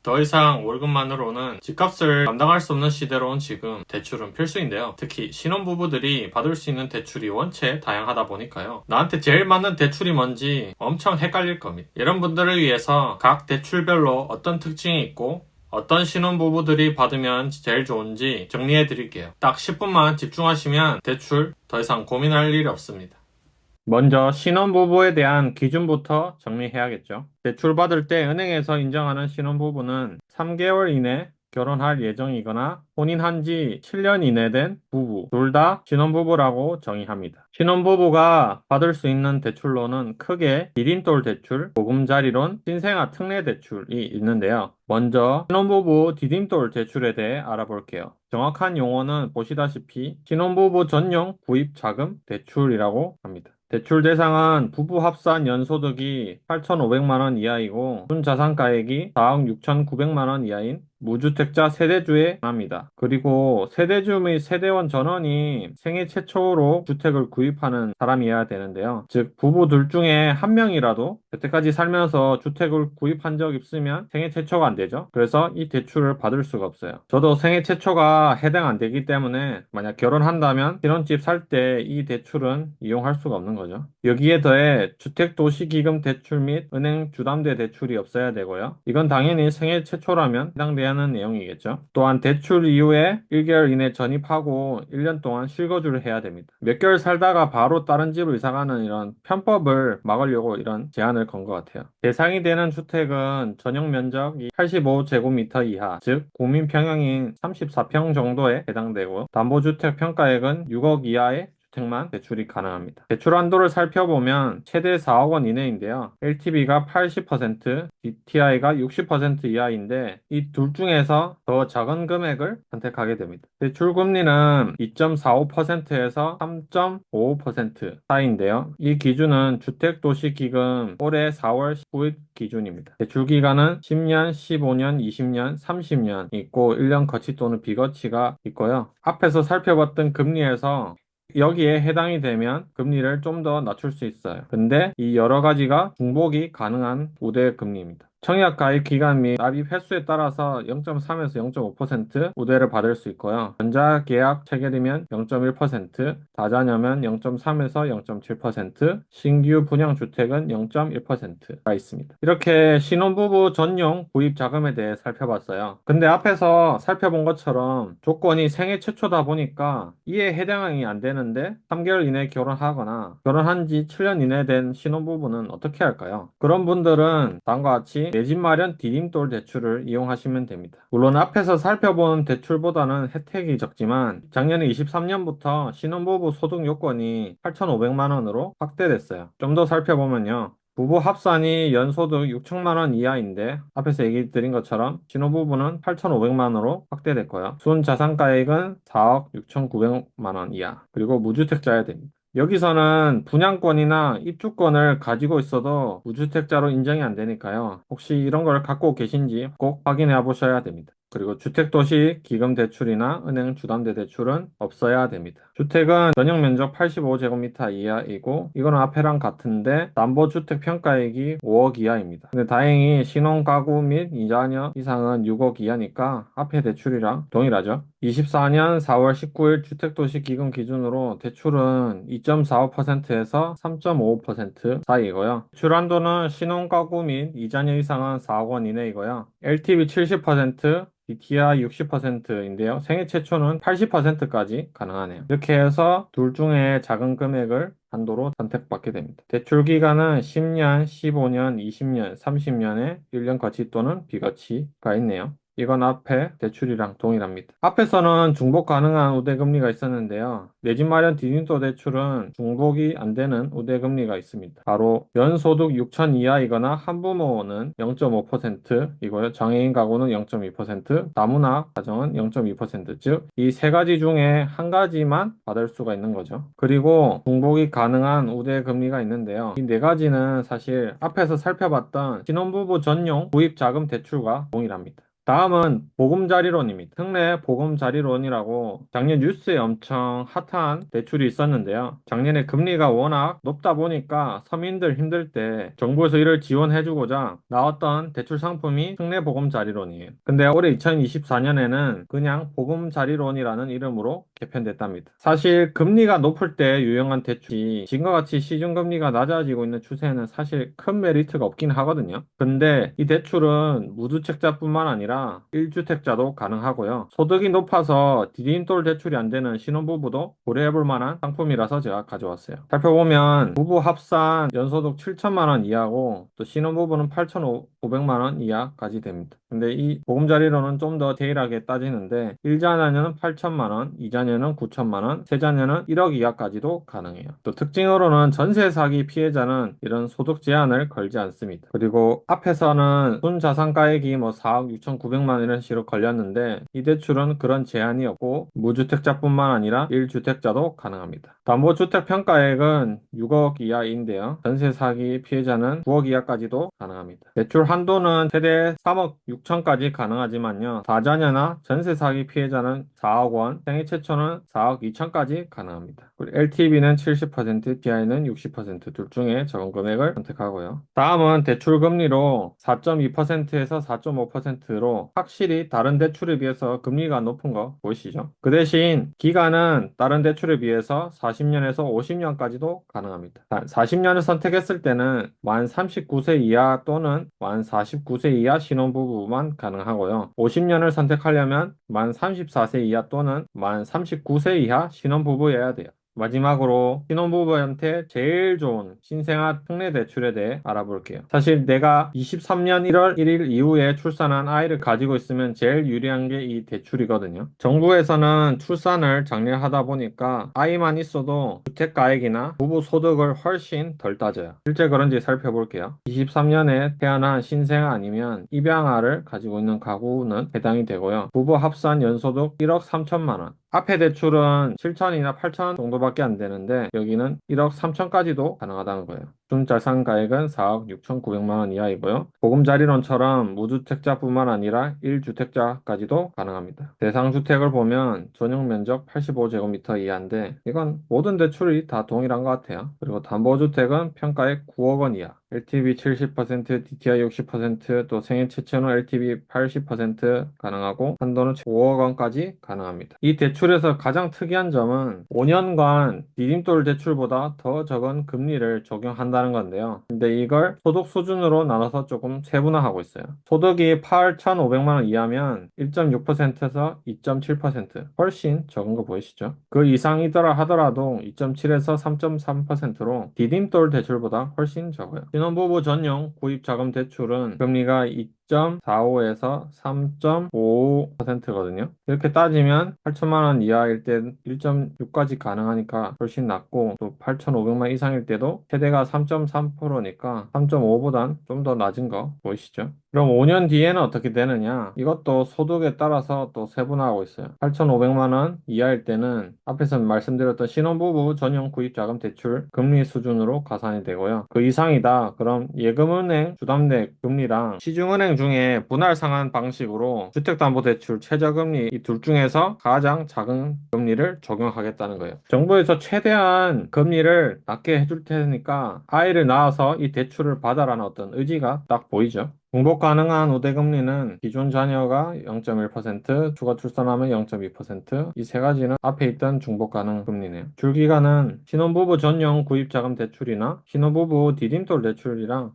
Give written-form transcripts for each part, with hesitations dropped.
더 이상 월급만으로는 집값을 감당할 수 없는 시대로 온 지금 대출은 필수인데요. 특히 신혼부부들이 받을 수 있는 대출이 원체 다양하다 보니까요. 나한테 제일 맞는 대출이 뭔지 엄청 헷갈릴 겁니다. 이런 분들을 위해서 각 대출별로 어떤 특징이 있고 어떤 신혼부부들이 받으면 제일 좋은지 정리해 드릴게요. 딱 10분만 집중하시면 대출 더 이상 고민할 일이 없습니다. 먼저 신혼부부에 대한 기준부터 정리해야겠죠. 대출받을 때 은행에서 인정하는 신혼부부는 3개월 이내 결혼할 예정이거나 혼인한 지 7년 이내 된 부부, 둘 다 신혼부부라고 정의합니다. 신혼부부가 받을 수 있는 대출로는 크게 디딤돌 대출, 보금자리론, 신생아 특례 대출이 있는데요. 먼저 신혼부부 디딤돌 대출에 대해 알아볼게요. 정확한 용어는 보시다시피 신혼부부 전용 구입 자금 대출이라고 합니다. 대출 대상은 부부 합산 연소득이 8,500만 원 이하이고 순자산가액이 4억 6,900만 원 이하인 무주택자 세대주에 합니다. 그리고 세대주 및 세대원 전원이 생애 최초로 주택을 구입하는 사람이어야 되는데요. 즉 부부 둘 중에 한 명이라도 여태까지 살면서 주택을 구입한 적 있으면 생애 최초가 안 되죠. 그래서 이 대출을 받을 수가 없어요. 저도 생애 최초가 해당 안 되기 때문에 만약 결혼한다면 신혼집 살 때 이 대출은 이용할 수가 없는 거죠. 여기에 더해 주택도시기금 대출 및 은행 주담대 대출이 없어야 되고요. 이건 당연히 생애 최초라면 해당되는 내용이겠죠. 또한 대출 이후에 1개월 이내 전입하고 1년 동안 실거주를 해야 됩니다. 몇 개월 살다가 바로 다른 집으로 이사가는 이런 편법을 막으려고 이런 제안을 건 것 같아요. 대상이 되는 주택은 전용 면적이 85제곱미터 이하, 즉 국민 평형인 34평 정도에 해당되고 담보주택 평가액은 6억 이하의 주택만 대출이 가능합니다. 대출 한도를 살펴보면 최대 4억 원 이내인데요. LTV가 80%, DTI가 60% 이하인데 이 둘 중에서 더 작은 금액을 선택하게 됩니다. 대출 금리는 2.45%에서 3.55% 사이인데요. 이 기준은 주택도시기금 올해 4월 19일 기준입니다. 대출 기간은 10년, 15년, 20년, 30년 있고 1년 거치 또는 비거치가 있고요. 앞에서 살펴봤던 금리에서 여기에 해당이 되면 금리를 좀 더 낮출 수 있어요. 근데 이 여러 가지가 중복이 가능한 우대 금리입니다. 청약 가입 기간 및 납입 횟수에 따라서 0.3에서 0.5% 우대를 받을 수 있고요. 전자 계약 체결이면 0.1%, 다자녀면 0.3에서 0.7%, 신규 분양 주택은 0.1%가 있습니다. 이렇게 신혼부부 전용 구입 자금에 대해 살펴봤어요. 근데 앞에서 살펴본 것처럼 조건이 생애 최초다 보니까 이에 해당이 안 되는데 3개월 이내에 결혼하거나 결혼한 지 7년 이내 된 신혼부부는 어떻게 할까요? 그런 분들은 다음과 같이 내 집 마련 디딤돌 대출을 이용하시면 됩니다. 물론 앞에서 살펴본 대출보다는 혜택이 적지만 작년에 23년부터 신혼부부 소득 요건이 8,500만 원으로 확대됐어요. 좀 더 살펴보면요. 부부 합산이 연소득 6천만 원 이하인데 앞에서 얘기 드린 것처럼 신혼부부는 8,500만원으로 확대됐고요. 순자산가액은 4억 6,900만 원 이하 그리고 무주택자여야 됩니다. 여기서는 분양권이나 입주권을 가지고 있어도 무주택자로 인정이 안 되니까요. 혹시 이런 걸 갖고 계신지 꼭 확인해 보셔야 됩니다. 그리고 주택도시 기금 대출이나 은행 주담대 대출은 없어야 됩니다. 주택은 전용 면적 85제곱미터 이하이고 이거는 앞에랑 같은데 담보주택 평가액이 5억 이하입니다. 근데 다행히 신혼가구 및 이자녀 이상은 6억 이하니까 앞에 대출이랑 동일하죠. 24년 4월 19일 주택도시 기금 기준으로 대출은 2.45%에서 3.55% 사이이고요. 대출 한도는 신혼가구 및 이자녀 이상은 4억 원 이내이고요. LTV 70%, DTI 60%인데요. 생애 최초는 80%까지 가능하네요. 이렇게 해서 둘 중에 작은 금액을 한도로 선택받게 됩니다. 대출 기간은 10년, 15년, 20년, 30년에 1년 거치 또는 비거치가 있네요. 이건 앞에 대출이랑 동일합니다. 앞에서는 중복 가능한 우대금리가 있었는데요. 내 집 마련 디딤돌 대출은 중복이 안 되는 우대금리가 있습니다. 바로 연소득 6천 이하이거나 한부모는 0.5%이고요. 장애인 가구는 0.2%, 다문화 가정은 0.2%, 즉 이 세 가지 중에 한 가지만 받을 수가 있는 거죠. 그리고 중복이 가능한 우대금리가 있는데요. 이 네 가지는 사실 앞에서 살펴봤던 신혼부부 전용 구입자금 대출과 동일합니다. 다음은 보금자리론입니다. 특례 보금자리론이라고 작년 뉴스에 엄청 핫한 대출이 있었는데요. 작년에 금리가 워낙 높다 보니까 서민들 힘들 때 정부에서 이를 지원해주고자 나왔던 대출 상품이 특례 보금자리론이에요. 근데 올해 2024년에는 그냥 보금자리론이라는 이름으로 개편됐답니다. 사실 금리가 높을 때 유용한 대출이 지금과 같이 시중금리가 낮아지고 있는 추세에는 사실 큰 메리트가 없긴 하거든요. 근데 이 대출은 무주택자뿐만 아니라 1주택자도 가능하고요. 소득이 높아서 디딤돌 대출이 안 되는 신혼부부도 고려해볼 만한 상품이라서 제가 가져왔어요. 살펴보면 부부 합산 연소득 7천만 원 이하고 또 신혼부부는 8,500만 원 이하까지 됩니다. 근데 이 보금자리로는 좀 더 디테일하게 따지는데 1자녀는 8천만 원, 2자녀는 9천만 원, 3자녀는 1억 이하까지도 가능해요. 또 특징으로는 전세 사기 피해자는 이런 소득 제한을 걸지 않습니다. 그리고 앞에서는 순자산가액이 뭐 4억 6,900만 원 이런 식으로 걸렸는데 이 대출은 그런 제한이 없고 무주택자뿐만 아니라 1주택자도 가능합니다. 담보주택 평가액은 6억 이하인데요. 전세 사기 피해자는 9억 이하까지도 가능합니다. 대출 한도는 최대 3억 6천까지 가능하지만요. 다자녀나 전세 사기 피해자는 4억 원, 생애 최초는 4억 2천까지 가능합니다. 그리고 LTV는 70%, DI는 60%둘 중에 적은 금액을 선택하고요. 다음은 대출 금리로 4.2%에서 4.5%로 확실히 다른 대출에 비해서 금리가 높은 거 보이시죠? 그 대신 기간은 다른 대출에 비해서 40년에서 50년까지도 가능합니다. 40년을 선택했을 때는 만 39세 이하 또는 만 49세 이하 신혼부부만 가능하고요. 50년을 선택하려면 만 34세 이하 또는 만 39세 이하 신혼부부여야 돼요. 마지막으로 신혼부부한테 제일 좋은 신생아 특례 대출에 대해 알아볼게요. 사실 내가 23년 1월 1일 이후에 출산한 아이를 가지고 있으면 제일 유리한 게 이 대출이거든요. 정부에서는 출산을 장려하다 보니까 아이만 있어도 주택가액이나 부부 소득을 훨씬 덜 따져요. 실제 그런지 살펴볼게요. 23년에 태어난 신생아 아니면 입양아를 가지고 있는 가구는 해당이 되고요. 부부 합산 연소득 1억 3천만 원. 앞에 대출은 7천이나 8천 정도밖에 안 되는데 여기는 1억 3천까지도 가능하다는 거예요. 순자산가액은 4억 6,900만 원 이하이고요. 보금자리론처럼 무주택자뿐만 아니라 1주택자까지도 가능합니다. 대상주택을 보면 전용 면적 85제곱미터 이하인데 이건 모든 대출이 다 동일한 것 같아요. 그리고 담보주택은 평가액 9억 원 이하. LTV 70%, DTI 60%, 또 생애 최초는 LTV 80% 가능하고 한도는 5억 원까지 가능합니다. 이 대출에서 가장 특이한 점은 5년간 디딤돌 대출보다 더 적은 금리를 적용한다는 건데요. 근데 이걸 소득 수준으로 나눠서 조금 세분화하고 있어요. 소득이 8,500만 원 이하면 1.6%에서 2.7%, 훨씬 적은 거 보이시죠? 그 이상이더라 하더라도 2.7에서 3.3%로 디딤돌 대출보다 훨씬 적어요. 신혼부부 전용 구입자금 대출은 금리가 2.45에서 3.55%거든요. 이렇게 따지면 8천만 원 이하일 때 1.6까지 가능하니까 훨씬 낮고 또 8,500만 이상일 때도 최대가 3.3%니까 3.5보단 좀 더 낮은 거 보이시죠? 그럼 5년 뒤에는 어떻게 되느냐? 이것도 소득에 따라서 또 세분화하고 있어요. 8,500만 원 이하일 때는 앞에서 말씀드렸던 신혼부부 전용 구입자금 대출 금리 수준으로 가산이 되고요. 그 이상이다. 그럼 예금은행 주담대 금리랑 시중은행 중에 분할 상환 방식으로 주택담보대출 최저금리 이 둘 중에서 가장 작은 금리를 적용하겠다는 거예요. 정부에서 최대한 금리를 낮게 해줄 테니까 아이를 낳아서 이 대출을 받아라는 어떤 의지가 딱 보이죠. 중복 가능한 우대금리는 기존 자녀가 0.1%, 추가 출산하면 0.2%, 이 세 가지는 앞에 있던 중복 가능 금리네요. 줄기간은 신혼부부 전용 구입자금 대출이나 신혼부부 디딤돌 대출이랑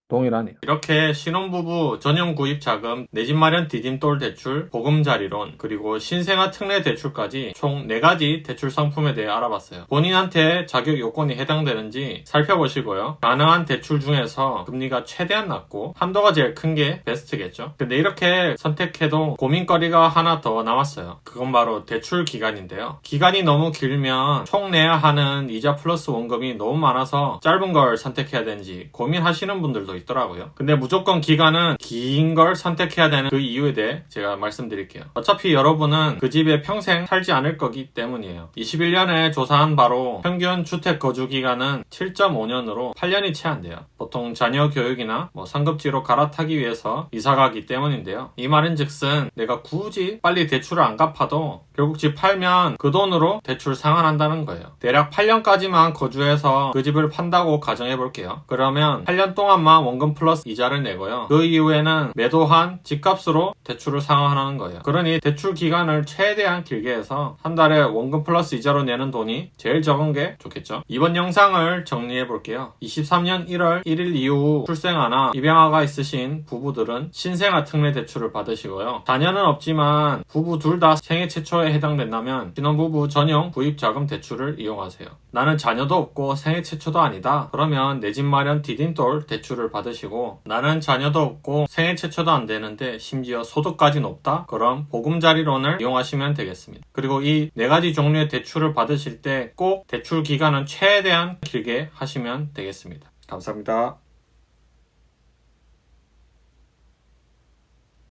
동일하네요. 이렇게 신혼부부 전용 구입 자금, 내 집 마련 디딤돌 대출, 보금자리론, 그리고 신생아 특례 대출까지 총 4가지 대출 상품에 대해 알아봤어요. 본인한테 자격 요건이 해당되는지 살펴보시고요. 가능한 대출 중에서 금리가 최대한 낮고 한도가 제일 큰 게 베스트겠죠. 근데 이렇게 선택해도 고민거리가 하나 더 남았어요. 그건 바로 대출 기간인데요. 기간이 너무 길면 총 내야 하는 이자 플러스 원금이 너무 많아서 짧은 걸 선택해야 되는지 고민하시는 분들도 더 있더라고요. 근데 무조건 기간은 긴 걸 선택해야 되는 그 이유에 대해 제가 말씀드릴게요. 어차피 여러분은 그 집에 평생 살지 않을 거기 때문이에요. 21년에 조사한 바로 평균 주택 거주 기간은 7.5년으로 8년이 채 안 돼요. 보통 자녀 교육이나 상급지로 갈아타기 위해서 이사가기 때문인데요. 이 말인즉슨 내가 굳이 빨리 대출을 안 갚아도 결국 집 팔면 그 돈으로 대출 상환한다는 거예요. 대략 8년까지만 거주해서 그 집을 판다고 가정해 볼게요. 그러면 8년 동안만 원금 플러스 이자를 내고요. 그 이후에는 매도한 집값으로 대출을 상환하는 거예요. 그러니 대출 기간을 최대한 길게 해서 한 달에 원금 플러스 이자로 내는 돈이 제일 적은 게 좋겠죠. 이번 영상을 정리해 볼게요. 23년 1월 1일 이후 출생아나 입양아가 있으신 부부들은 신생아 특례 대출을 받으시고요. 자녀는 없지만 부부 둘 다 생애 최초에 해당된다면 신혼부부 전용 구입자금 대출을 이용하세요. 나는 자녀도 없고 생애 최초도 아니다. 그러면 내 집 마련 디딤돌 대출을 받으시고, 나는 자녀도 없고 생애 최초도 안 되는데 심지어 소득까지 높다? 그럼 보금자리론을 이용하시면 되겠습니다. 그리고 이 4가지 종류의 대출을 받으실 때 꼭 대출 기간은 최대한 길게 하시면 되겠습니다. 감사합니다.